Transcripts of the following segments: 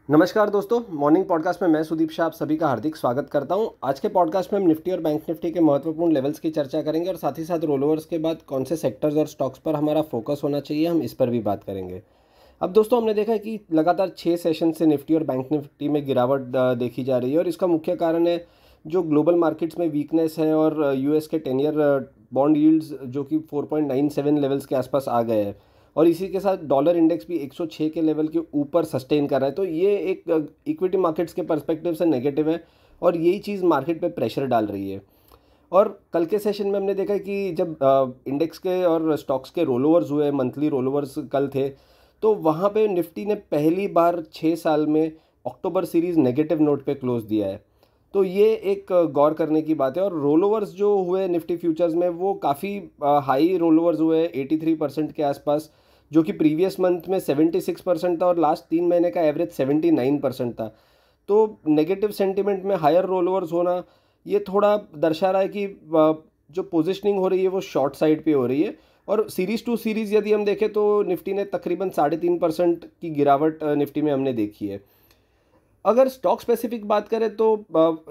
नमस्कार दोस्तों, morning podcast में मैं सुदीप शाह आप सभी का हार्दिक स्वागत करता हूं। आज के पॉडकास्ट में हम निफ्टी और बैंक निफ्टी के महत्वपूर्ण लेवल्स की चर्चा करेंगे और साथ ही साथ रोलओवर्स के बाद कौन से सेक्टर्स और स्टॉक्स पर हमारा फोकस होना चाहिए, हम इस पर भी बात करेंगे। अब दोस्तों, हमने देखा है कि लगातार 6 सेशन से निफ्टी और बैंक निफ्टी में गिरावट देखी जा रही है और इसका मुख्य कारण है जो ग्लोबल मार्केट्स में वीकनेस है और यूएस के 10 ईयर बॉन्ड यील्ड्स जो कि 4.97 लेवल्स के आसपास आ गए हैं और इसी के साथ डॉलर इंडेक्स भी 106 के लेवल के ऊपर सस्टेन कर रहा है। तो ये एक इक्विटी मार्केट्स के पर्सपेक्टिव से नेगेटिव है और यही चीज़ मार्केट पे प्रेशर डाल रही है। और कल के सेशन में हमने देखा कि जब इंडेक्स के और स्टॉक्स के रोलओवर्स हुए, मंथली रोलओवर्स कल थे, तो वहाँ पे निफ्टी ने पहली बार 6 साल में अक्टूबर सीरीज़ नेगेटिव नोट पे क्लोज दिया है। तो ये एक गौर करने की बात है। और रोलओवर्स जो हुए निफ्टी फ्यूचर्स में वो काफ़ी हाई रोलओवर्स हुए, 83% के आसपास, जो कि प्रीवियस मंथ में 76% था और लास्ट 3 महीने का एवरेज 79% था। तो नेगेटिव सेंटिमेंट में हायर रोलओवर्स होना ये थोड़ा दर्शा रहा है कि जो पोजिशनिंग हो रही है वो शॉर्ट साइड पे हो रही है। और सीरीज़ टू सीरीज़ यदि हम देखें तो निफ्टी ने तकरीबन 3.5% की गिरावट निफ्टी में हमने देखी है। अगर स्टॉक स्पेसिफिक बात करें तो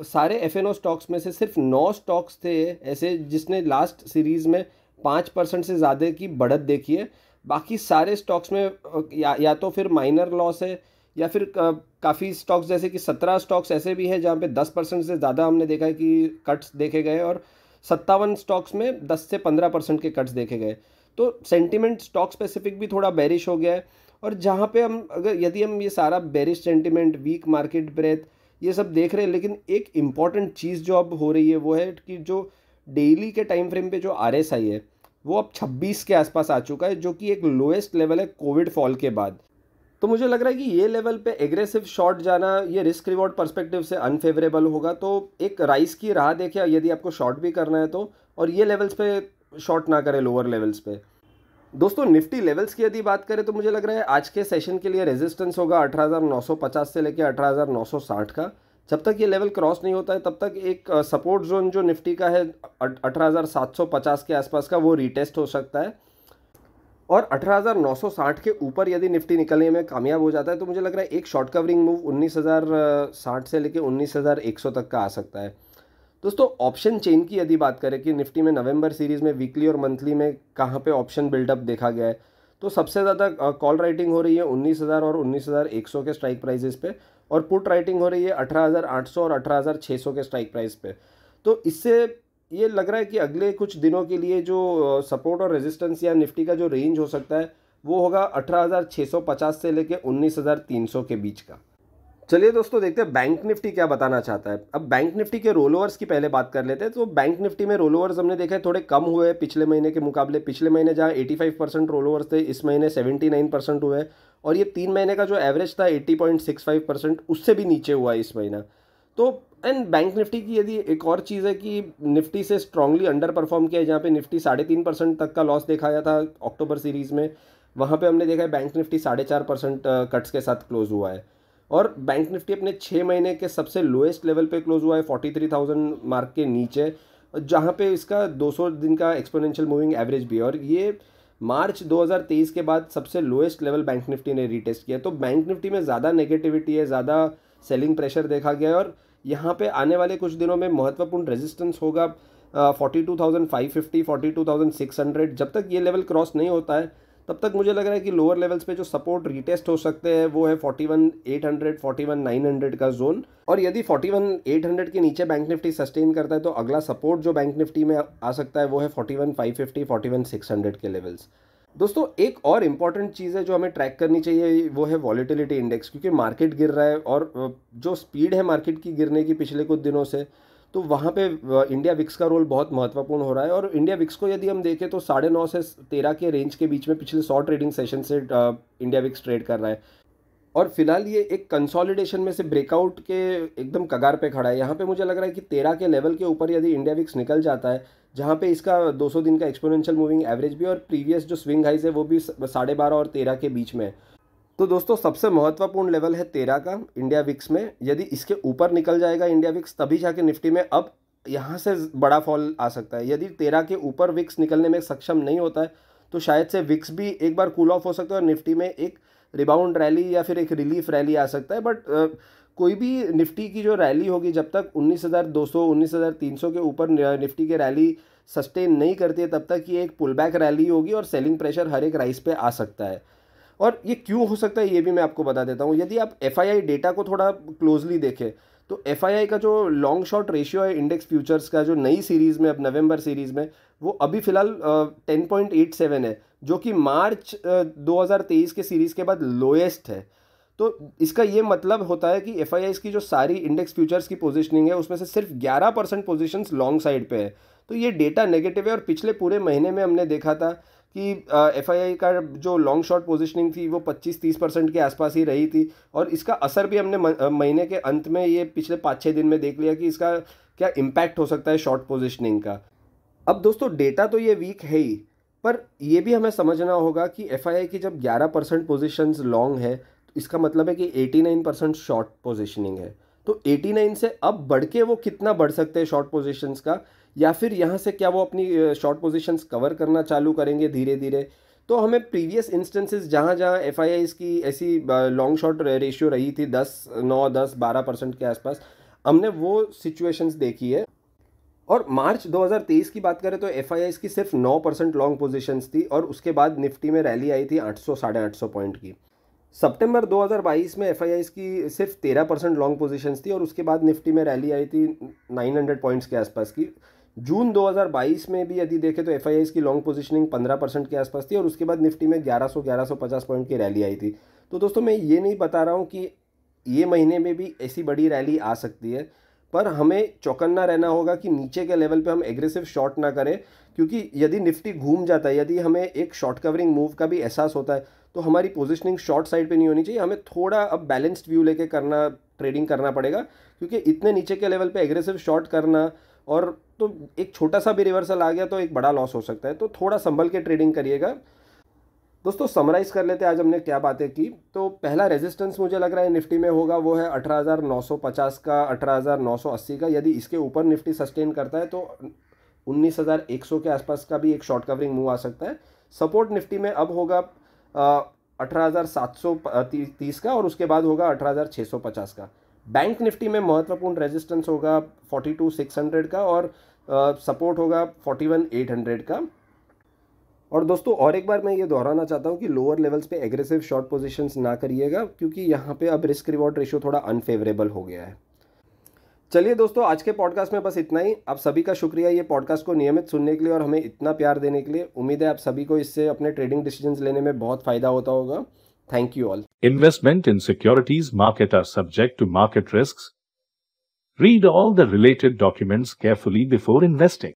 सारे एफ स्टॉक्स में से सिर्फ 9 स्टॉक्स थे ऐसे जिसने लास्ट सीरीज़ में 5% से ज़्यादा की बढ़त देखी है। बाकी सारे स्टॉक्स में या तो फिर माइनर लॉस है या फिर काफ़ी स्टॉक्स जैसे कि 17 स्टॉक्स ऐसे भी हैं जहाँ पे 10% से ज़्यादा हमने देखा है कि कट्स देखे गए और 57 स्टॉक्स में 10 से 15% के कट्स देखे गए। तो सेंटिमेंट स्टॉक स्पेसिफिक भी थोड़ा बेरिश हो गया है। और जहाँ पे हम अगर यदि हम ये सारा bearish sentiment, weak market breadth, ये सब देख रहे हैं, लेकिन एक इम्पॉर्टेंट चीज़ जो अब हो रही है वो है कि जो डेली के टाइम फ्रेम पे जो RSI है वो अब 26 के आसपास आ चुका है, जो कि एक लोएस्ट लेवल है कोविड फॉल के बाद। तो मुझे लग रहा है कि ये लेवल पे एग्रेसिव शॉर्ट जाना ये रिस्क रिवॉर्ड पर्सपेक्टिव से अनफेवरेबल होगा। तो एक राइस की राह देखें यदि आपको शॉर्ट भी करना है तो, और ये लेवल्स पे शॉर्ट ना करें, लोअर लेवल्स पे। दोस्तों, निफ्टी लेवल्स की यदि बात करें तो मुझे लग रहा है आज के सेशन के लिए रेजिस्टेंस होगा 18,950 से लेकर 18,960 का। जब तक ये लेवल क्रॉस नहीं होता है तब तक एक सपोर्ट जोन जो निफ्टी का है 18,750 के आसपास का, वो रीटेस्ट हो सकता है। और 18,960 के ऊपर यदि निफ्टी निकलने में कामयाब हो जाता है तो मुझे लग रहा है एक शॉर्ट कवरिंग मूव 19,060 से लेकर 19,100 तक का आ सकता है। दोस्तों, ऑप्शन चेन की यदि बात करें कि निफ्टी में नवंबर सीरीज़ में वीकली और मंथली में कहाँ पे ऑप्शन बिल्डअप देखा गया है, तो सबसे ज़्यादा कॉल राइटिंग हो रही है 19,000 और 19,100 के स्ट्राइक प्राइजेस पे, और पुट राइटिंग हो रही है 18,800 और 18,600 के स्ट्राइक प्राइस पे। तो इससे ये लग रहा है कि अगले कुछ दिनों के लिए जो सपोर्ट और रेजिस्टेंस या निफ्टी का जो रेंज हो सकता है वो होगा 18,650 से लेकर 19,300 के बीच का। चलिए दोस्तों, देखते हैं बैंक निफ्टी क्या बताना चाहता है। अब बैंक निफ्टी के रोलओवर्स की पहले बात कर लेते हैं। तो बैंक निफ्टी में रोलओवर्स हमने देखा है थोड़े कम हुए पिछले महीने के मुकाबले। पिछले महीने जहाँ 85% रोलओवर्स थे, इस महीने 79% हुए और ये 3 महीने का जो एवरेज था 80.65%, उससे भी नीचे हुआ है इस महीना। तो एंड बैंक निफ्टी की यदि एक और चीज़ है कि निफ्टी से स्ट्रांगली अंडर परफॉर्म किया है, जहाँ पे निफ्टी 3.5% तक का लॉस देखा गया था अक्टूबर सीरीज़ में, वहाँ पे हमने देखा है बैंक निफ्टी 4.5% कट्स के साथ क्लोज हुआ है। और बैंक निफ्टी अपने 6 महीने के सबसे लोएस्ट लेवल पे क्लोज हुआ है 43,000 मार्क के नीचे, जहाँ पे इसका 200 दिन का एक्सपोनेंशियल मूविंग एवरेज भी है। और ये मार्च 2023 के बाद सबसे लोएस्ट लेवल बैंक निफ्टी ने रीटेस्ट किया। तो बैंक निफ्टी में ज़्यादा नेगेटिविटी है, ज़्यादा सेलिंग प्रेशर देखा गया है और यहाँ पे आने वाले कुछ दिनों में महत्वपूर्ण रेजिस्टेंस होगा 42,550, 42,600। जब तक ये लेवल क्रॉस नहीं होता है तब तक मुझे लग रहा है कि लोअर लेवल्स पे जो सपोर्ट रीटेस्ट हो सकते हैं वो है 41,800, 41,900 का जोन। और यदि 41,800 के नीचे बैंक निफ्टी सस्टेन करता है तो अगला सपोर्ट जो बैंक निफ्टी में आ सकता है वो है 41,550, 41,600 के लेवल्स। दोस्तों, एक और इम्पॉर्टेंट चीज़ है जो हमें ट्रैक करनी चाहिए वो है वॉलेटिलिटी इंडेक्स, क्योंकि मार्केट गिर रहा है और जो स्पीड है मार्केट की गिरने की पिछले कुछ दिनों से, तो वहाँ पे इंडिया विक्स का रोल बहुत महत्वपूर्ण हो रहा है। और इंडिया विक्स को यदि हम देखें तो 9.5 से 13 के रेंज के बीच में पिछले 100 ट्रेडिंग सेशन से इंडिया विक्स ट्रेड कर रहा है। और फिलहाल ये एक कंसोलिडेशन में से ब्रेकआउट के एकदम कगार पे खड़ा है। यहाँ पे मुझे लग रहा है कि 13 के लेवल के ऊपर यदि इंडिया विक्स निकल जाता है, जहाँ पे इसका 200 दिन का एक्सपोनेंशियल मूविंग एवरेज भी और प्रीवियस जो स्विंग हाइज है वो भी 12.5 और 13 के बीच में है। तो दोस्तों, सबसे महत्वपूर्ण लेवल है 13 का इंडिया विक्स में। यदि इसके ऊपर निकल जाएगा इंडिया विक्स तभी जाके निफ्टी में अब यहाँ से बड़ा फॉल आ सकता है। यदि 13 के ऊपर विक्स निकलने में सक्षम नहीं होता है तो शायद से विक्स भी एक बार कूल ऑफ हो सकता है और निफ्टी में एक रिबाउंड रैली या फिर एक रिलीफ रैली आ सकता है, बट कोई भी निफ्टी की जो रैली होगी, जब तक 19,200 19,300 के ऊपर निफ्टी की रैली सस्टेन नहीं करती है, तब तक ये एक पुल बैक रैली होगी और सेलिंग प्रेशर हर एक राइस पे आ सकता है। और ये क्यों हो सकता है ये भी मैं आपको बता देता हूँ। यदि आप एफआईआई डेटा को थोड़ा क्लोजली देखें तो एफआईआई का जो लॉन्ग शॉर्ट रेशियो है इंडेक्स फ्यूचर्स का, जो नई सीरीज़ में, अब नवंबर सीरीज़ में, वो अभी फिलहाल 10.87 है, जो कि मार्च 2023 के सीरीज़ के बाद लोएस्ट है। तो इसका ये मतलब होता है कि एफआईआई की जो सारी इंडेक्स फ्यूचर्स की पोजीशनिंग है उसमें से सिर्फ 11% पोजीशंस लॉन्ग साइड पे है। तो ये डेटा नेगेटिव है। और पिछले पूरे महीने में हमने देखा था कि एफआईआई का जो लॉन्ग शॉर्ट पोजीशनिंग थी वो 25-30% के आसपास ही रही थी, और इसका असर भी हमने महीने के अंत में ये पिछले 5-6 दिन में देख लिया कि इसका क्या इम्पैक्ट हो सकता है शॉर्ट पोजीशनिंग का। अब दोस्तों डेटा तो ये वीक है ही, पर ये भी हमें समझना होगा कि एफआईआई की जब 11% पोजीशंस लॉन्ग है तो इसका मतलब है कि 89% शॉर्ट पोजीशनिंग है। तो 89 से अब बढ़ के वो कितना बढ़ सकते हैं शॉर्ट पोजीशंस का, या फिर यहाँ से क्या वो अपनी शॉर्ट पोजीशंस कवर करना चालू करेंगे धीरे धीरे। तो हमें प्रीवियस इंस्टेंसेस जहाँ जहाँ एफआईआई की ऐसी लॉन्ग शॉर्ट रेशियो रही थी 10, 9, 10, 12% के आसपास, हमने वो सिचुएशंस देखी है। और मार्च 2023 की बात करें तो एफआईआई की सिर्फ 9% लॉन्ग पोजीशंस थी, और उसके बाद निफ्टी में रैली आई थी 800 साढ़े 800 पॉइंट की। सितंबर 2022 में एफआईआई की सिर्फ 13% लॉन्ग पोजीशंस थी, और उसके बाद निफ्टी में रैली आई थी 900 पॉइंट्स के आसपास की। जून 2022 में भी यदि देखें तो एफआईआई की लॉन्ग पोजीशनिंग 15% के आसपास थी, और उसके बाद निफ्टी में 1100-1150 पॉइंट की रैली आई थी। तो दोस्तों मैं ये नहीं बता रहा हूँ कि ये महीने में भी ऐसी बड़ी रैली आ सकती है, पर हमें चौकन्ना रहना होगा कि नीचे के लेवल पे हम एग्रेसिव शॉर्ट ना करें, क्योंकि यदि निफ्टी घूम जाता है, यदि हमें एक शॉर्ट कवरिंग मूव का भी एहसास होता है, तो हमारी पोजीशनिंग शॉर्ट साइड पे नहीं होनी चाहिए। हमें थोड़ा अब बैलेंस्ड व्यू लेके ट्रेडिंग करना पड़ेगा, क्योंकि इतने नीचे के लेवल पे एग्रेसिव शॉर्ट करना, और तो एक छोटा सा भी रिवर्सल आ गया तो एक बड़ा लॉस हो सकता है। तो थोड़ा संभल के ट्रेडिंग करिएगा। दोस्तों समराइज़ कर लेते हैं आज हमने क्या बातें की। तो पहला रेजिस्टेंस मुझे लग रहा है निफ्टी में होगा, वो है 18,950 का, 18,980 का। यदि इसके ऊपर निफ्टी सस्टेन करता है तो 19,100 के आसपास का भी एक शॉर्ट कवरिंग मूव आ सकता है। सपोर्ट निफ्टी में अब होगा 18,730 का, और उसके बाद होगा 18,650 का। बैंक निफ्टी में महत्वपूर्ण रेजिस्टेंस होगा 42,600 का, और सपोर्ट होगा 41,800 का। और दोस्तों और एक बार मैं ये दोहराना चाहता हूँ कि लोअर लेवल्स पे एग्रेसिव शॉर्ट पोजीशंस ना करिएगा, क्योंकि यहाँ पे अब रिस्क रिवॉर्ड रेशियो थोड़ा अनफेवरेबल हो गया है। चलिए दोस्तों, आज के पॉडकास्ट में बस इतना ही। आप सभी का शुक्रिया ये पॉडकास्ट को नियमित सुनने के लिए और हमें इतना प्यार देने के लिए। उम्मीद है आप सभी को इससे अपने ट्रेडिंग डिसीजंस लेने में बहुत फायदा होता होगा। Thank you all. Investment in securities market are subject to market risks. Read all the related documents carefully before investing.